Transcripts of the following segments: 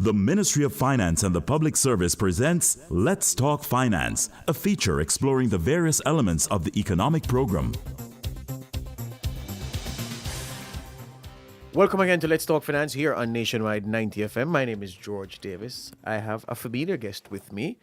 The Ministry of Finance and the Public Service presents Let's Talk Finance, a feature exploring the various elements of the economic program. Welcome again to Let's Talk Finance here on Nationwide 90 FM. My name is George Davis. I have a familiar guest with me.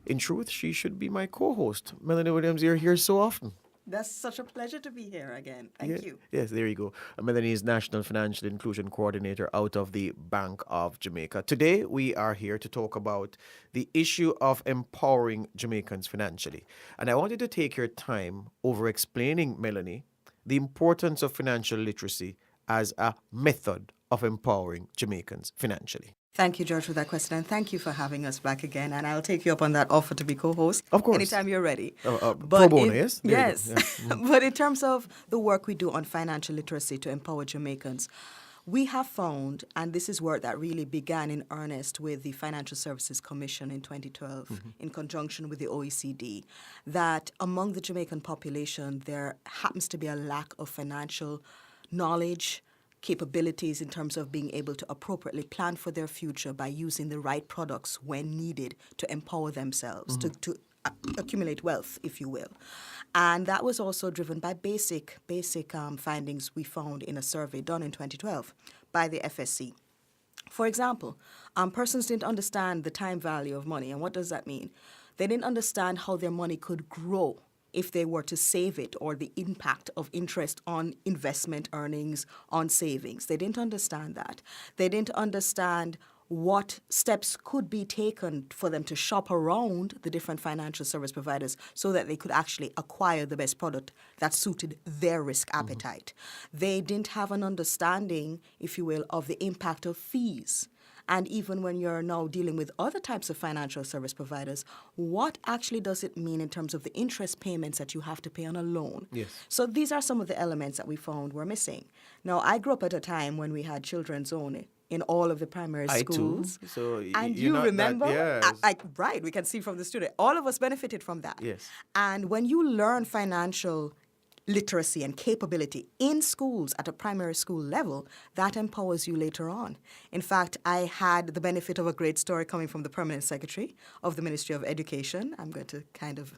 In truth, she should be my co-host. Melanie Williams, you're here so often. That's such a pleasure to be here again. Thank you. Yes, there you go. Melanie is National Financial Inclusion Coordinator out of the Bank of Jamaica. Today, we are here to talk about the issue of empowering Jamaicans financially. And I wanted to take your time over explaining, Melanie, the importance of financial literacy as a method of empowering Jamaicans financially. Thank you, George, for that question, and thank you for having us back again. And I'll take you up on that offer to be co-host. Of course. Anytime you're ready. Pro bono, yes? Yes. But in terms of the work we do on financial literacy to empower Jamaicans, we have found, and this is work that really began in earnest with the Financial Services Commission in 2012, in conjunction with the OECD, that among the Jamaican population, there happens to be a lack of financial knowledge, capabilities in terms of being able to appropriately plan for their future by using the right products when needed to empower themselves, to accumulate wealth, if you will. And that was also driven by basic findings we found in a survey done in 2012 by the FSC. For example, persons didn't understand the time value of money. And what does that mean? They didn't understand how their money could grow if they were to save it, or the impact of interest on investment earnings, on savings. They didn't understand that. They didn't understand what steps could be taken for them to shop around the different financial service providers so that they could actually acquire the best product that suited their risk appetite. They didn't have an understanding, if you will, of the impact of fees. And even when you're now dealing with other types of financial service providers, what actually does it mean in terms of the interest payments that you have to pay on a loan? Yes. So these are some of the elements that we found were missing. Now, I grew up at a time when we had children's only in all of the primary schools. I too. So and you're you not remember? that, yes. Right, we can see from the studio. All of us benefited from that. Yes. And when you learn financial literacy and capability in schools at a primary school level, that empowers you later on. In fact, I had the benefit of a great story coming from the Permanent Secretary of the Ministry of Education. I'm going to kind of,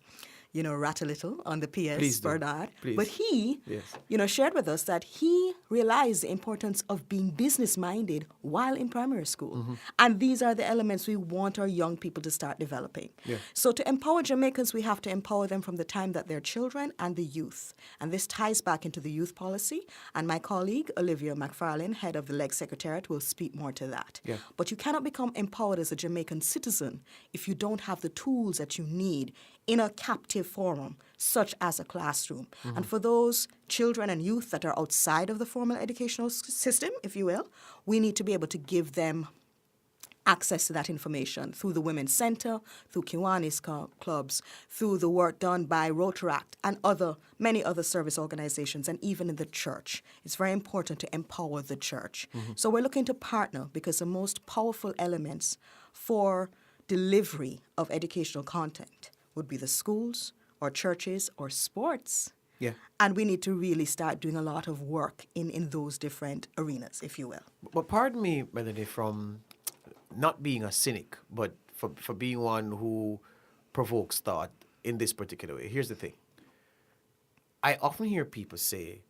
rat a little on the PS, Please do. Bernard. Please. But he, Yes. shared with us that he realized the importance of being business-minded while in primary school. And these are the elements we want our young people to start developing. Yeah. So to empower Jamaicans, we have to empower them from the time that they're children and the youth. And this ties back into the youth policy. And my colleague, Olivia McFarlane, head of the L.E.G.S Secretariat, will speak more to that. Yeah. But you cannot become empowered as a Jamaican citizen if you don't have the tools that you need in a captive forum, such as a classroom. And for those children and youth that are outside of the formal educational system, if you will, we need to be able to give them access to that information through the Women's Center, through Kiwanis clubs, through the work done by Rotaract and many other service organizations, and even in the church. It's very important to empower the church. So we're looking to partner, because the most powerful elements for delivery of educational content would be the schools or churches or sports. Yeah. And we need to really start doing a lot of work in those different arenas, if you will. But pardon me, Melanie, from not being a cynic, but for being one who provokes thought in this particular way. Here's the thing. I often hear people say,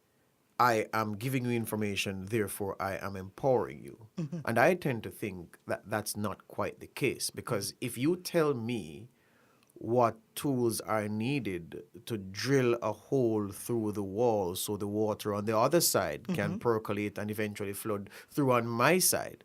I am giving you information, therefore I am empowering you. And I tend to think that that's not quite the case, because if you tell me what tools are needed to drill a hole through the wall so the water on the other side can percolate and eventually flood through on my side,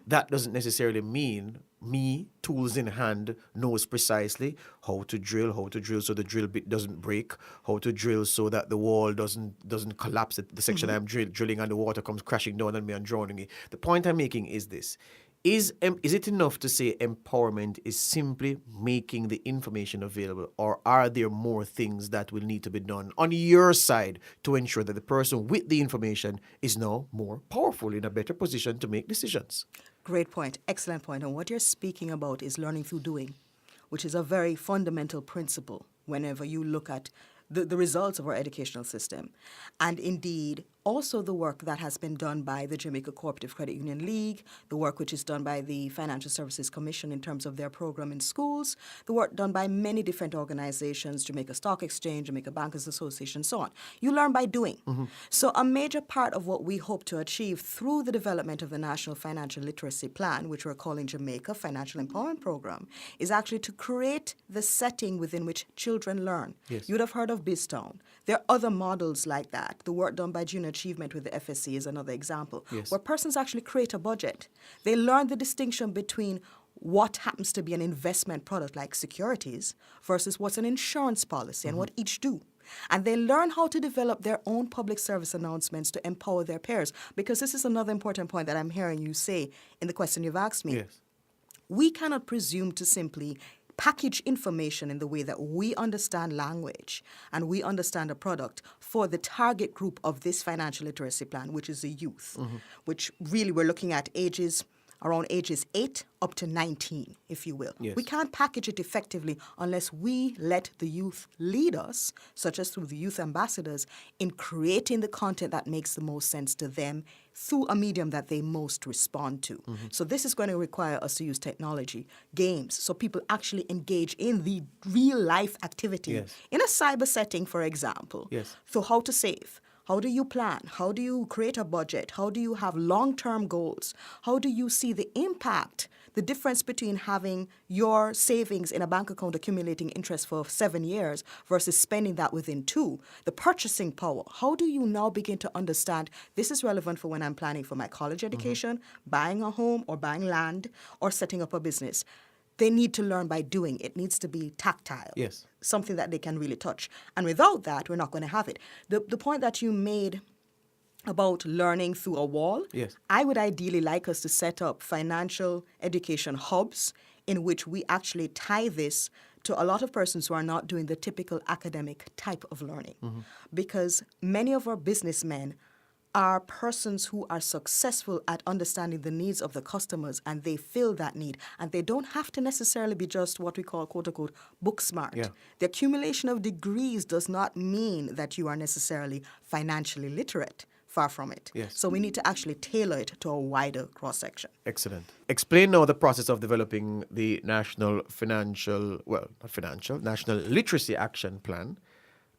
that doesn't necessarily mean me, tools in hand, knows precisely how to drill so the drill bit doesn't break, how to drill so that the wall doesn't collapse at the section I'm drilling and the water comes crashing down on me and drowning me. The point I'm making is this. Is it enough to say empowerment is simply making the information available, or are there more things that will need to be done on your side to ensure that the person with the information is now more powerful, in a better position to make decisions? Great point. Excellent point. And what you're speaking about is learning through doing, which is a very fundamental principle whenever you look at the results of our educational system. And indeed, also the work that has been done by the Jamaica Cooperative Credit Union League, the work which is done by the Financial Services Commission in terms of their program in schools, the work done by many different organizations, Jamaica Stock Exchange, Jamaica Bankers Association, so on. You learn by doing. So a major part of what we hope to achieve through the development of the National Financial Literacy Plan, which we're calling Jamaica Financial Empowerment Program, is actually to create the setting within which children learn. Yes. You would have heard of BizTown. There are other models like that. The work done by Junior Achievement with the FSC is another example, Yes. where persons actually create a budget. They learn the distinction between what happens to be an investment product like securities versus what's an insurance policy and what each do. And they learn how to develop their own public service announcements to empower their peers. Because this is another important point that I'm hearing you say in the question you've asked me. Yes. We cannot presume to simply package information in the way that we understand language and we understand a product for the target group of this financial literacy plan, which is the youth, which really we're looking at around ages 8 up to 19, if you will. Yes. We can't package it effectively unless we let the youth lead us, such as through the youth ambassadors, in creating the content that makes the most sense to them through a medium that they most respond to. So this is going to require us to use technology, games, so people actually engage in the real life activity. Yes. In a cyber setting, for example. Yes. So how to save? How do you plan? How do you create a budget? How do you have long-term goals? How do you see the impact, the difference between having your savings in a bank account accumulating interest for 7 years versus spending that within 2? The purchasing power. How do you now begin to understand this is relevant for when I'm planning for my college education, buying a home or buying land or setting up a business? They need to learn by doing. It needs to be tactile. Yes. Something that they can really touch. And without that, we're not going to have it. The point that you made about learning through a wall, Yes. I would ideally like us to set up financial education hubs in which we actually tie this to a lot of persons who are not doing the typical academic type of learning. Because many of our businessmen are persons who are successful at understanding the needs of the customers, and they fill that need. And they don't have to necessarily be just what we call, quote unquote, book smart. Yeah. The accumulation of degrees does not mean that you are necessarily financially literate. Far from it. Yes. So we need to actually tailor it to a wider cross-section. Excellent. Explain now the process of developing the National Literacy Action Plan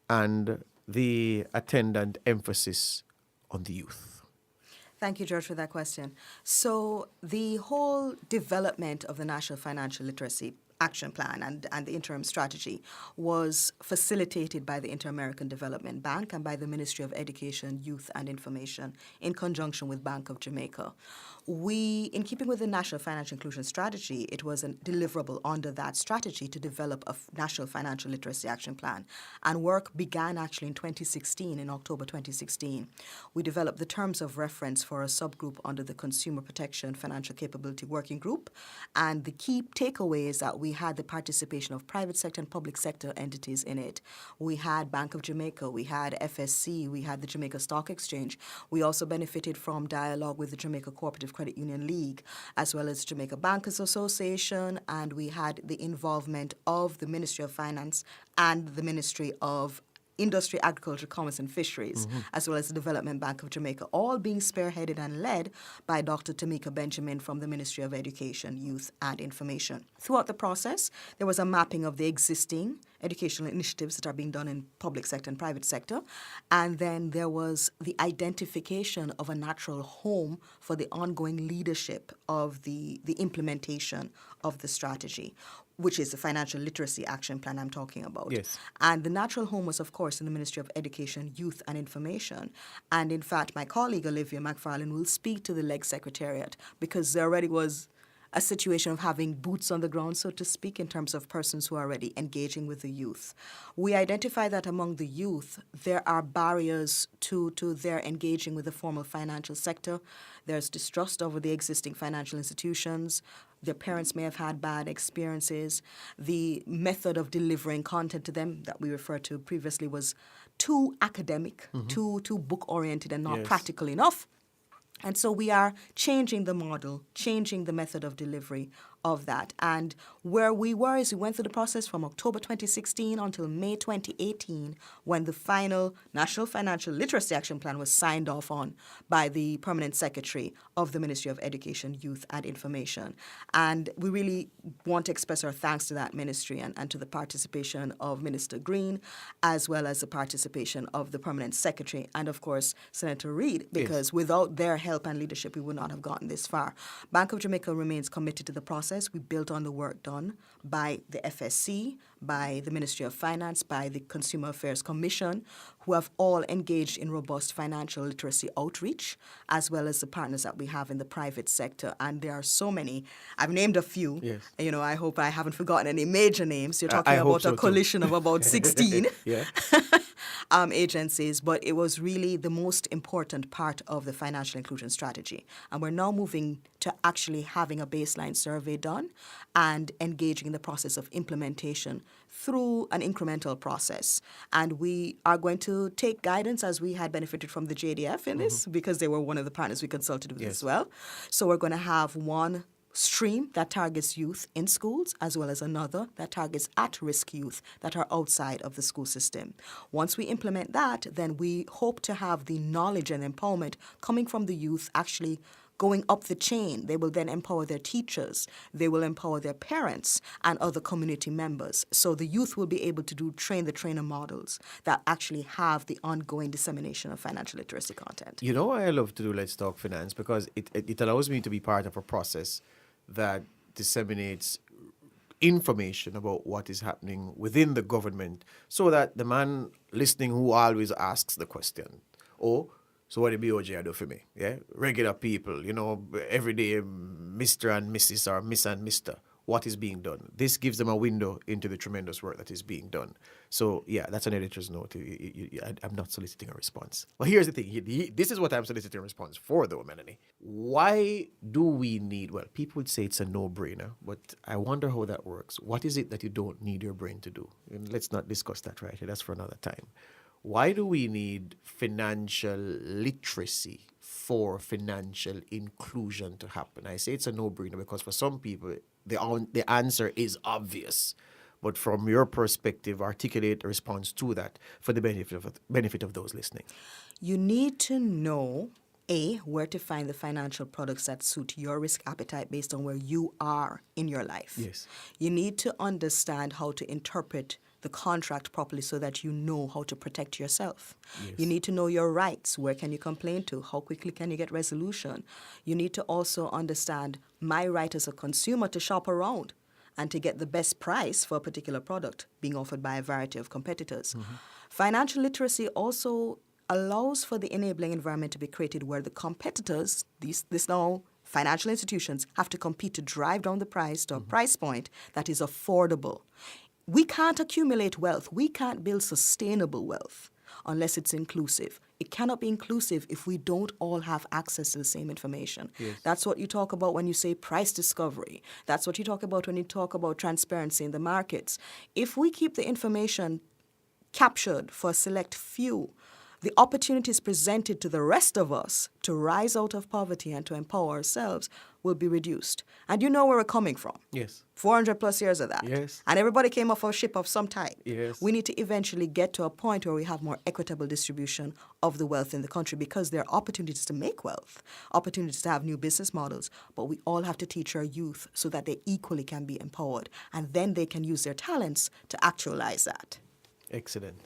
and the attendant emphasis on the youth. Thank you, George, for that question. So the whole development of the National Financial Literacy Action Plan and the interim strategy was facilitated by the Inter-American Development Bank and by the Ministry of Education, Youth and Information in conjunction with Bank of Jamaica. In keeping with the National Financial Inclusion Strategy, it was a deliverable under that strategy to develop a National Financial Literacy Action Plan. And work began actually in 2016, in October 2016. We developed the terms of reference for a subgroup under the Consumer Protection Financial Capability Working Group. And the key takeaway is that we had the participation of private sector and public sector entities in it. We had Bank of Jamaica, we had FSC, we had the Jamaica Stock Exchange. We also benefited from dialogue with the Jamaica Cooperative Credit Union League, as well as Jamaica Bankers Association, and we had the involvement of the Ministry of Finance and the Ministry of Industry, Agriculture, Commerce and Fisheries, as well as the Development Bank of Jamaica, all being spearheaded and led by Dr. Tamika Benjamin from the Ministry of Education, Youth and Information. Throughout the process, there was a mapping of the existing educational initiatives that are being done in public sector and private sector, and then there was the identification of a natural home for the ongoing leadership of the implementation of the strategy, which is the Financial Literacy Action Plan I'm talking about. Yes. And the natural home was, of course, in the Ministry of Education, Youth and Information. And in fact, my colleague, Olivia McFarlane, will speak to the L.E.G.S Secretariat because there already was a situation of having boots on the ground, so to speak, in terms of persons who are already engaging with the youth. We identify that among the youth, there are barriers to their engaging with the formal financial sector. There's distrust over the existing financial institutions. Their parents may have had bad experiences. The method of delivering content to them that we referred to previously was too academic, too book-oriented and not Yes. practical enough. And so we are changing the model, changing the method of delivery of that. And where we were is we went through the process from October 2016 until May 2018, when the final National Financial Literacy Action Plan was signed off on by the Permanent Secretary of the Ministry of Education, Youth and Information. And we really want to express our thanks to that ministry and to the participation of Minister Green, as well as the participation of the Permanent Secretary and, of course, Senator Reid, because without their help and leadership, we would not have gotten this far. Bank of Jamaica remains committed to the process. We built on the work done by the FSC, by the Ministry of Finance, by the Consumer Affairs Commission, who have all engaged in robust financial literacy outreach, as well as the partners that we have in the private sector. And there are so many. I've named a few. Yes. You know, I hope I haven't forgotten any major names. You're talking I hope about so a coalition of about 16 Yeah. agencies, but it was really the most important part of the financial inclusion strategy. And we're now moving to actually having a baseline survey done and engaging in the process of implementation through an incremental process. And we are going to take guidance, as we had benefited from the JDF in this, because they were one of the partners we consulted with as well. So we're going to have one stream that targets youth in schools, as well as another that targets at-risk youth that are outside of the school system. Once we implement that, then we hope to have the knowledge and empowerment coming from the youth actually going up the chain. They will then empower their teachers, they will empower their parents and other community members. So the youth will be able to do train-the-trainer models that actually have the ongoing dissemination of financial literacy content. You know why I love to do Let's Talk Finance? Because it allows me to be part of a process that disseminates information about what is happening within the government, so that the man listening who always asks the question, oh, so what the BOJ do for me? Yeah, regular people, you know, everyday Mr. and Mrs. or Miss and Mr. What is being done? This gives them a window into the tremendous work that is being done. So, yeah, that's an editor's note. I'm not soliciting a response. Well, here's the thing. This is what I'm soliciting a response for, though, Melanie. Why do we need, well, people would say it's a no-brainer, but I wonder how that works. What is it that you don't need your brain to do? And let's not discuss that right here. That's for another time. Why do we need financial literacy for financial inclusion to happen? I say it's a no-brainer because for some people, the answer is obvious. But from your perspective, articulate a response to that for the benefit of those listening. You need to know, A, where to find the financial products that suit your risk appetite based on where you are in your life. Yes. You need to understand how to interpret the contract properly so that you know how to protect yourself. Yes. You need to know your rights. Where can you complain to? How quickly can you get resolution? You need to also understand my right as a consumer to shop around and to get the best price for a particular product being offered by a variety of competitors. Mm-hmm. Financial literacy also allows for the enabling environment to be created where the competitors, this now financial institutions, have to compete to drive down the price to a price point that is affordable. We can't accumulate wealth. We can't build sustainable wealth unless it's inclusive. It cannot be inclusive if we don't all have access to the same information. Yes. That's what you talk about when you say price discovery. That's what you talk about when you talk about transparency in the markets. If we keep the information captured for a select few, the opportunities presented to the rest of us to rise out of poverty and to empower ourselves will be reduced. And you know where we're coming from. Yes. 400 plus years of that. Yes. And everybody came off a ship of some type. Yes. We need to eventually get to a point where we have more equitable distribution of the wealth in the country, because there are opportunities to make wealth, opportunities to have new business models, but we all have to teach our youth so that they equally can be empowered, and then they can use their talents to actualize that. Excellent.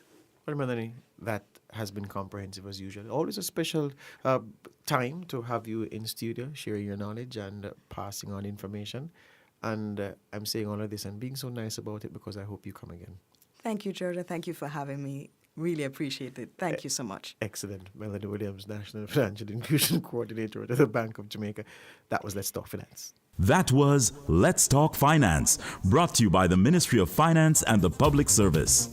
Well, Melanie, that has been comprehensive as usual. Always a special time to have you in studio, sharing your knowledge and passing on information. And I'm saying all of this and being so nice about it because I hope you come again. Thank you, Jordan. Thank you for having me. Really appreciate it. Thank you so much. Excellent. Melanie Williams, National Financial Inclusion Coordinator at the Bank of Jamaica. That was Let's Talk Finance. That was Let's Talk Finance, brought to you by the Ministry of Finance and the Public Service.